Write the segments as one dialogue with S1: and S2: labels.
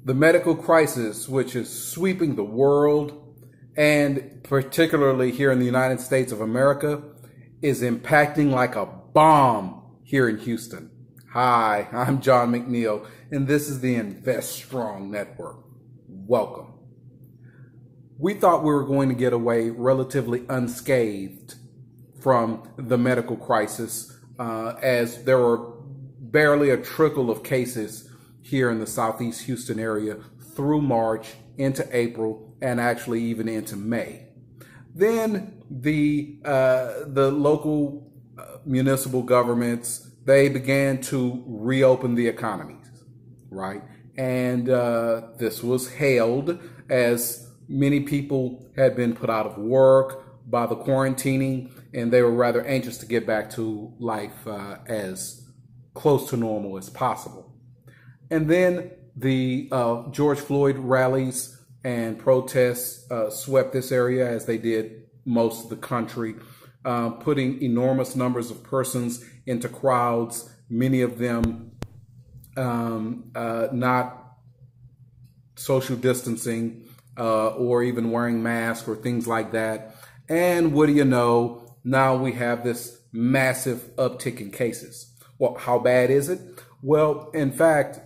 S1: The medical crisis, which is sweeping the world and particularly here in the United States of America, is impacting like a bomb here in Houston. Hi, I'm John McNeil, and this is the Invest Strong Network. Welcome. We thought we were going to get away relatively unscathed from the medical crisis, as there were barely a trickle of cases here in the Southeast Houston area through March into April and actually even into May. Then the local municipal governments, they began to reopen the economies, right? And this was hailed as many people had been put out of work by the quarantining, and they were rather anxious to get back to life as close to normal as possible. And then the George Floyd rallies and protests swept this area, as they did most of the country, putting enormous numbers of persons into crowds, many of them not social distancing or even wearing masks or things like that. And what do you know, now we have this massive uptick in cases. Well, how bad is it? Well, in fact,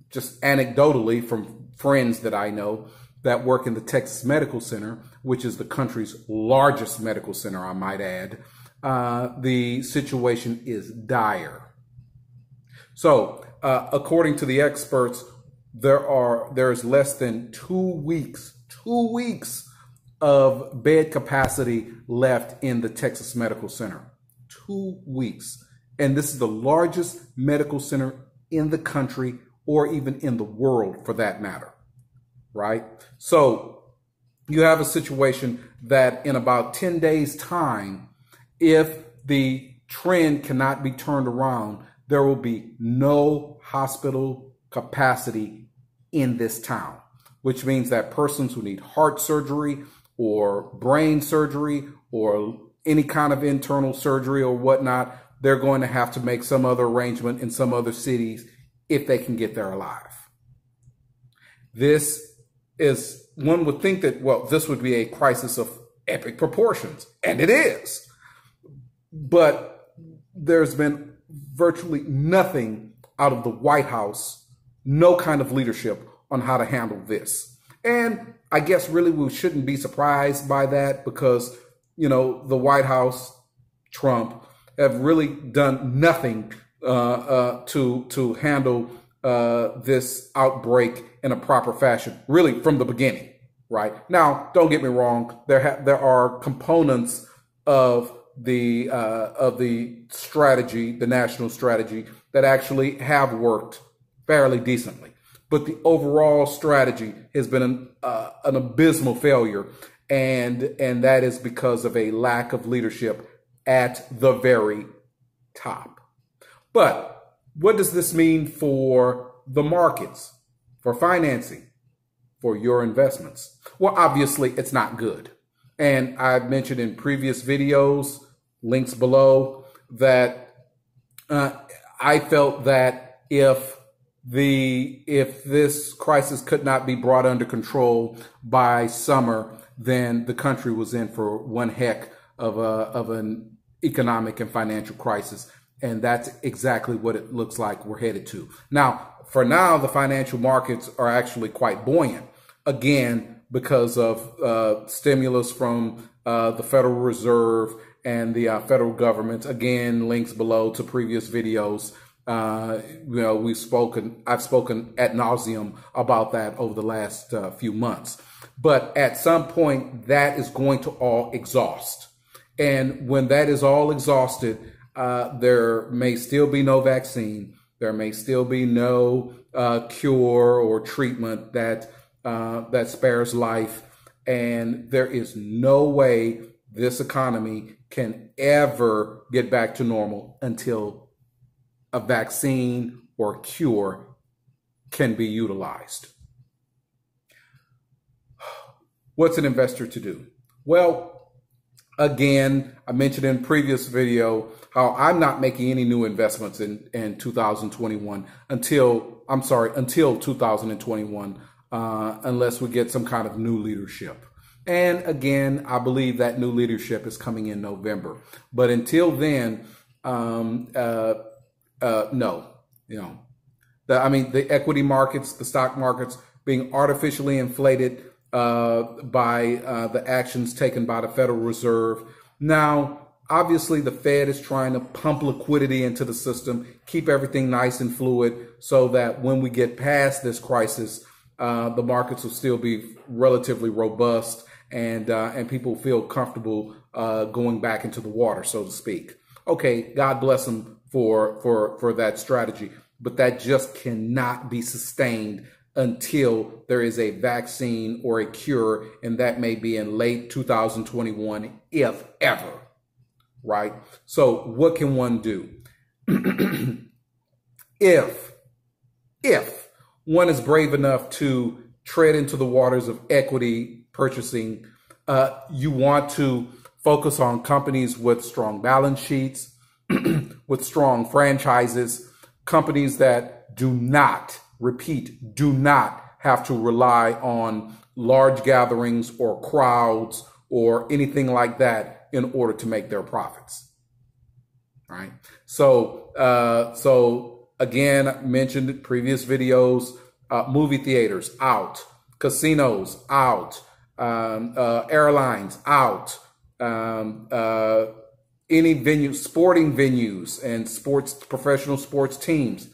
S1: just anecdotally from friends that I know that work in the Texas Medical Center, which is the country's largest medical center, I might add, the situation is dire. So, according to the experts, there's less than 2 weeks of bed capacity left in the Texas Medical Center. 2 weeks. And this is the largest medical center in the country, or even in the world for that matter, right? So you have a situation that in about 10 days' time, if the trend cannot be turned around, there will be no hospital capacity in this town, which means that persons who need heart surgery or brain surgery or any kind of internal surgery or whatnot, they're going to have to make some other arrangement in some other cities if they can get there alive. This is, one would think that, well, this would be a crisis of epic proportions, and it is. But there's been virtually nothing out of the White House, no kind of leadership on how to handle this. And I guess really we shouldn't be surprised by that because, you know, the White House, Trump, have really done nothing to handle this outbreak in a proper fashion, really from the beginning, right? Now, don't get me wrong. There are components of the strategy, the national strategy, that actually have worked fairly decently. But the overall strategy has been an abysmal failure, and that is because of a lack of leadership at the very top. But what does this mean for the markets, for financing, for your investments? Well, obviously, it's not good. And I've mentioned in previous videos, links below, that I felt that if this crisis could not be brought under control by summer, then the country was in for one heck of an economic and financial crisis. And that's exactly what it looks like we're headed to. Now, for now, the financial markets are actually quite buoyant, again, because of stimulus from the Federal Reserve and the federal government. Again, links below to previous videos. You know, I've spoken ad nauseum about that over the last few months. But at some point, that is going to all exhaust. And when that is all exhausted, there may still be no vaccine. There may still be no cure or treatment that spares life. And there is no way this economy can ever get back to normal until a vaccine or cure can be utilized. What's an investor to do? Well, Again, I mentioned in a previous video how I'm not making any new investments in 2021 until 2021, unless we get some kind of new leadership. And again, I believe that new leadership is coming in November. But until then, no, the equity markets, the stock markets being artificially inflated by the actions taken by the Federal Reserve. Now, obviously, the Fed is trying to pump liquidity into the system, keep everything nice and fluid so that when we get past this crisis, the markets will still be relatively robust and people feel comfortable going back into the water, so to speak. Okay, God bless them for that strategy, but that just cannot be sustained until there is a vaccine or a cure, and that may be in late 2021, if ever, right? So what can one do? If one is brave enough to tread into the waters of equity purchasing, you want to focus on companies with strong balance sheets, with strong franchises, companies that do not have to rely on large gatherings or crowds or anything like that in order to make their profits. Right? So again, I mentioned in previous videos, movie theaters out, casinos out, airlines out, any venue, sporting venues and professional sports teams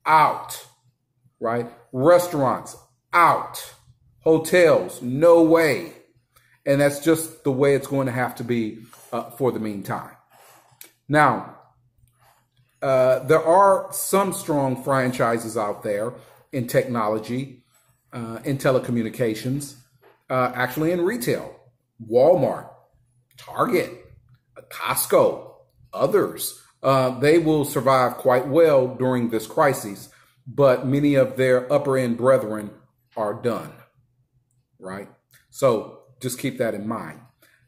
S1: out. Right? Restaurants out, hotels, no way. And that's just the way it's going to have to be for the meantime. Now, there are some strong franchises out there in technology, in telecommunications, actually in retail, Walmart, Target, Costco, others. They will survive quite well during this crisis. But many of their upper end brethren are done, right? So just keep that in mind.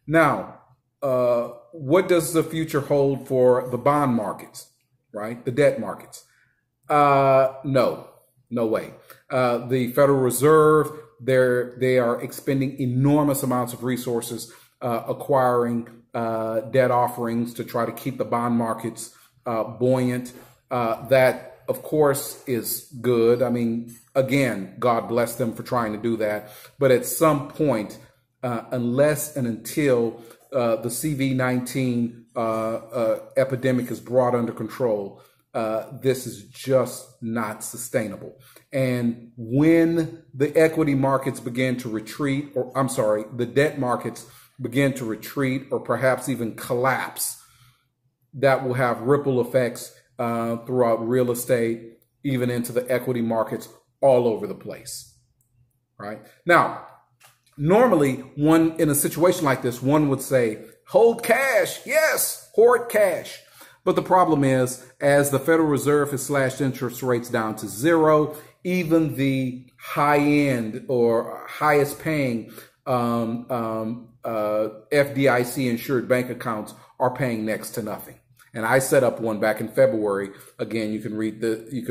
S1: Now, what does the future hold for the bond markets, right? The debt markets? No way. The Federal Reserve, they are expending enormous amounts of resources, acquiring debt offerings to try to keep the bond markets buoyant. That, of course, is good. I mean, again, God bless them for trying to do that. But at some point, unless and until the CV-19 epidemic is brought under control, this is just not sustainable. And when the equity markets begin to retreat, the debt markets begin to retreat or perhaps even collapse, that will have ripple effects throughout real estate, even into the equity markets all over the place, right? Now, normally, in a situation like this, one would say, hold cash, yes, hoard cash. But the problem is, as the Federal Reserve has slashed interest rates down to zero, even the high-end or highest paying FDIC-insured bank accounts are paying next to nothing. And I set up one back in February. Again, you can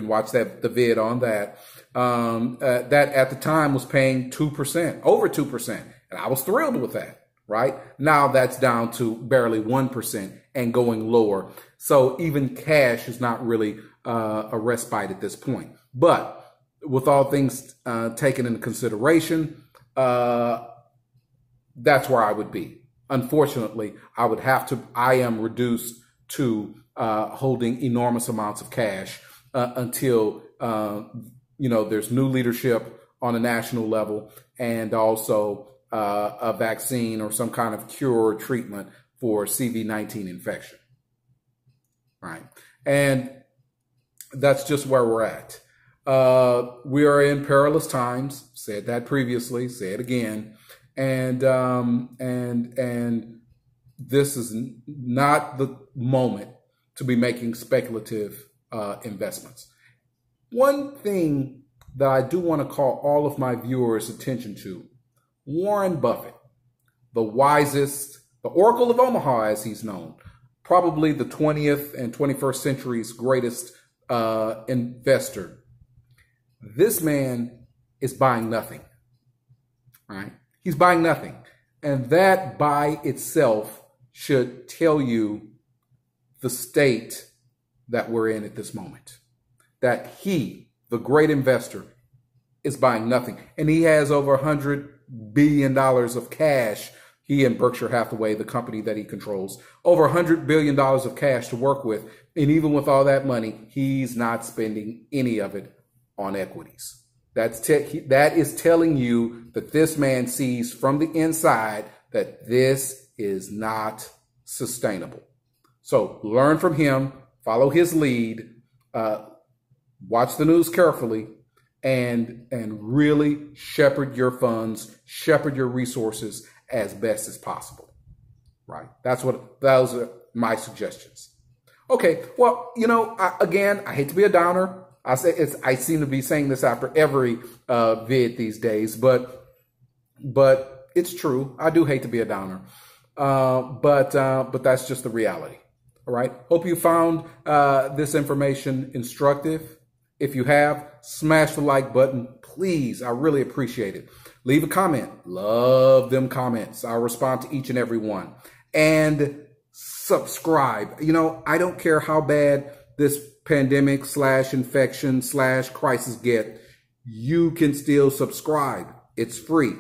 S1: watch the vid on that. That at the time was paying 2%, over 2%. And I was thrilled with that, right? Now that's down to barely 1% and going lower. So even cash is not really a respite at this point. But with all things taken into consideration, that's where I would be. Unfortunately, I am reduced to holding enormous amounts of cash until there's new leadership on a national level, and also a vaccine or some kind of cure or treatment for CV-19 infection. Right, and that's just where we're at. We are in perilous times. Said that previously. Say it again, and this is not the moment to be making speculative investments. One thing that I do want to call all of my viewers' attention to, Warren Buffett, the wisest, the Oracle of Omaha, as he's known, probably the 20th and 21st century's greatest investor. This man is buying nothing, right? He's buying nothing. And that by itself should tell you the state that we're in at this moment. That he, the great investor, is buying nothing. And he has over $100 billion of cash. He and Berkshire Hathaway, the company that he controls, over $100 billion of cash to work with. And even with all that money, he's not spending any of it on equities. That is telling you that this man sees from the inside that this is not sustainable. So learn from him, follow his lead, watch the news carefully, and really shepherd your funds, shepherd your resources as best as possible. Right? Those are my suggestions. Okay, well, I hate to be a downer. I seem to be saying this after every vid these days, but it's true. I do hate to be a downer, but that's just the reality. All right. Hope you found this information instructive. If you have, smash the like button, please. I really appreciate it. Leave a comment. Love them comments. I'll respond to each and every one. And subscribe. I don't care how bad this pandemic / infection / crisis get, you can still subscribe. It's free.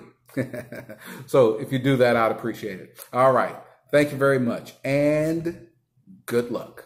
S1: So if you do that, I'd appreciate it. All right. Thank you very much and good luck.